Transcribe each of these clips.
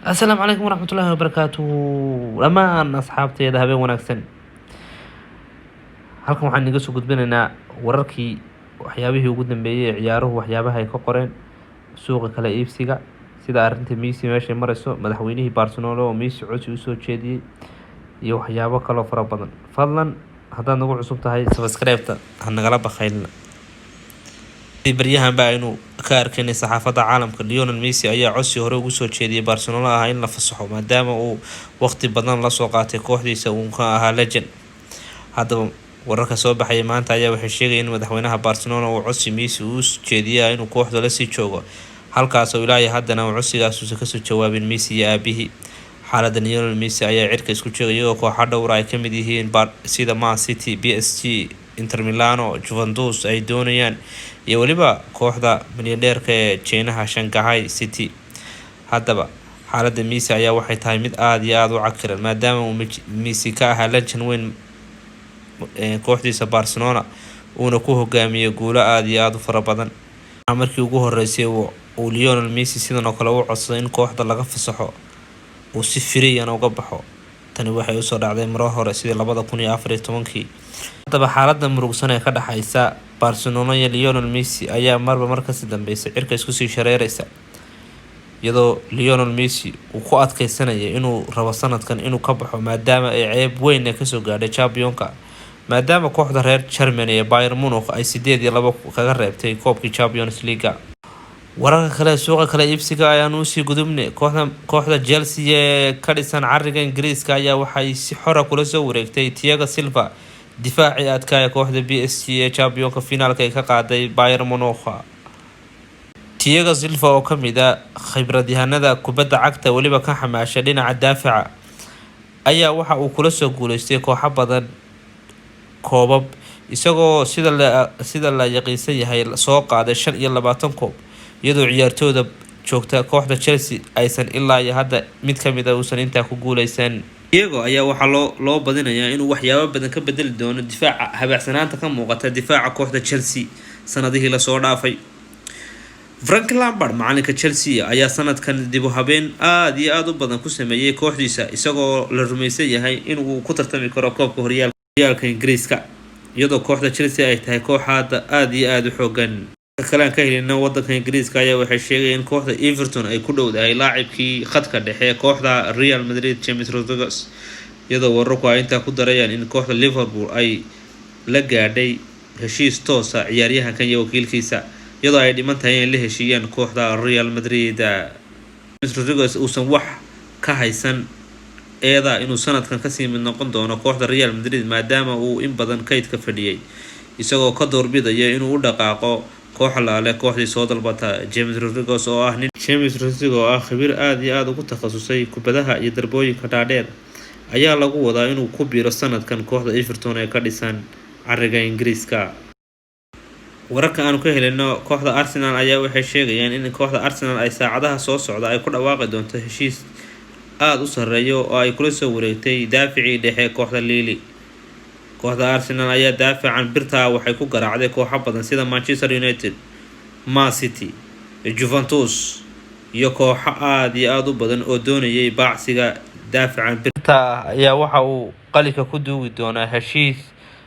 السلام عليكم ورحمة الله وبركاته. dhamaan asxaabteeda habeen wanaagsan. Halkan waxaan iga soo gudbinaynaa wararkii waxyaabihii ugu dambeeyay ee ciyaaruhu waxyaabaha ay ka qoreen suuqa kala iibsiga sida arrinta Messi meesha marayso madaxweynihii Barcelona oo Messi codsi u soo jeediyay iyo waxyaabo kale oo fara badan. Fadlan haddaad nagu cusub tahay subscribe-ta ha nagala bakhaylina. baryahan baa inuu ka arkaynay saxaafadda caalamka Lionel Messi ayaa codsi hore ugu soo jeediyay Barcelona in la fasaxo maadaama uu waqti badan la soo qaatay kooxdiisa uu ka ahaa legend. Haddaba wararka soo baxay maanta ayaa waxay sheegayeen in madaxweynaha Barcelona uu codsi Messi u jeediyay inuu kooxda la sii joogo halkaas oo ilaa haddana uu codsigaas ka soo jawaabin Messi iyo aabihii. xaaladda Lionel Messi ayaa cirka isku jeegay oo kooxo dhowr ay ka mid yihiin sida Man City, PSG, Inter Milan, Juventus ay doonayaan iyo waliba kooxda milyaneerka ee China Shanghai City. Haddaba xaaladda Messi ayaa waxay tahay mid aad iyo aad u cakiran maadaama uu Messi ka ahaa legend weyn kooxdiisa Barcelona uuna ku hogaamiyay guulo aad iyo aad u fara badan. markii ugu horeysay uu Lionel Messi sidan oo kale u codsaday in kooxda laga fasaxo uu si firiyana uga baxo. tani waxay u soo dhacday mar hore sidii 2014. haddaba xaaladda murugsan ee ka dhaxaysa Barcelona iyo Lionel Messi ayaa marba markaas dambeysay cirka isku sii shareeraysa iyadoo Lionel Messi uu ku adkeysanaya inuu rabo sanadkan inuu ka baxo maadaama ay ceeb weyn ka soo gaadhay Championka maadaama kooxda reer Germany ee Bayern Munich ay 8-2 kaga reebtay koobkii Champions League. wararka kale suuqa kala iibsiga ayaan u sii gudubnay kooxda Chelsea ee ka dhisan cariga Ingiriiska ayaa waxay si xor ah kula soo wareegtay Thiago Silva difaaci adkaaya kooxda PSG ee Championka finaalka ay ka qaaday Bayern Munich. Thiago Silva oo ka mid ah khibradyahanada kubadda cagta waliba ka xamaashay dhinaca daafaca ayaa waxa uu kula soo guuleystay kooxo badan koobab isagoo sida la yaqiinsan yahay soo qaaday 25 koob iyadoo ciyaartooyda joogta kooxda Chelsea aysan ilaa iyo hadda mid ka mid ah uusan intaa ku guuleysan. Thiago ayaa waxa loo badinayaa inuu waxyaabo badan ka bedeli doono difaaca habaacsanaanta ka muuqata difaaca kooxda Chelsea sanadihii la soo dhaafay. Frank Lampard macalinka Chelsea ayaa sanadkan dib u habeen aad iyo aad u badan ku sameeyay kooxdiisa isagoo la rumaysan yahay inuu ku tartami karo koobka horyaalka Ingiriiska iyadoo kooxda Chelsea ay tahay koox aad iyo aad u xoogan. kale ka helina wadanka Ingiriiska ayaa waxay sheegayeen in kooxda Everton ay ku dhowdahay laacibkii khadka dhexe kooxda Real Madrid James Rodriguez iyadoo wararku ay inta ku darayaan in kooxda Liverpool ay la gaadhay heshiis toos ah ciyaaryahankan iyo wakiilkiisa iyadoo ay dhiman tahay in la heshiiyaan kooxda Real Madrid. James Rodriguez uusan wax ka haysan eeda inuu sanadkan ka sii mid noqon doono kooxda Real Madrid maadaama uu in badan kaydka fadhiyay isagoo ka doorbidaya inuu u dhaqaaqo koox laale kooxdii soo dalbata. James Rodriguez oo ah khabiir aad iyo aad ugu takhasusay kubadaha iyo darbooyinka dhaadheer ayaa lagu wadaa inuu ku biiro sanadkan kooxda Everton ee ka dhisan cariga Ingiriiska. wararka aan ka helino kooxda Arsenal ayaa waxay sheegayaan in kooxda Arsenal ay saacadaha soo socda ay ku dhawaaqi doonto heshiis aad u sareeyo oo ay kula soo wareegtay daaficii dhexe kooxda Lille. kooxda Arsenal ayaa daafacan birta waxay ku garaacday kooxo badan sida Manchester United, Man City, Juventus iyo kooxo aad iyo aad u badan oo doonayay baacsiga daafacan birta ayaa waxa uu qalika ku duugi doonaa heshiis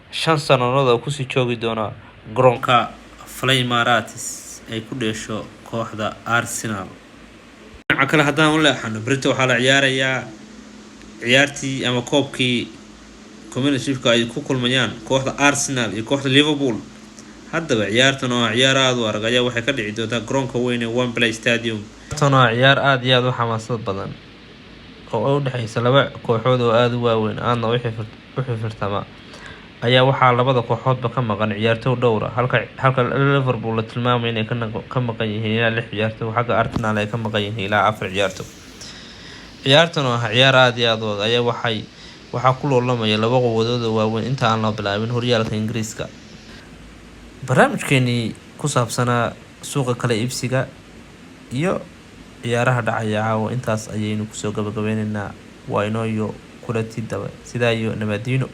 5 sanadood oo ku sii joogi doona garoonka Flamaratis ay ku dheesho kooxda Arsenal. kale haddaan u leexano birta waxaa la ciyaarayaa ciyaartii ama koobkii Community-ka ay ku kulmayaan kooxda Arsenal iyo kooxda Liverpool. haddaba ciyaartan oo ciyaar aad u adag ayaa waxay ka dhici doontaa garoonka weyn ee Wembley Stadium. tan oo ciyaar aad iyo aad u xamaasad badan oo u dhaxaysa laba kooxood oo aad u waaweyn aadna wixii firtama ayaa waxaa labada kooxoodba ka maqan ciyaartoy dhowr ah halka Liverpool la tilmaamay inay ka maqan yihiin ilaa 6 ciyaartoy halka Arsenal ay ka maqan yihiin ilaa 4 ciyaartoy. ciyaartan oo ciyaar aad iyo aad u adag ayaa waxaa ku loolamaya laba quwadood oo waaweyn inta aan la bilaabin horyaalka Ingiriiska. barnaamijkeeni ku saabsanaa suuqa kala iibsiga iyo ciyaaraha dhacaya caawa intaas ayaynu kusoo gabagabeynaynaa waa inoo iyo kulanti daba sidaa iyo nabadino.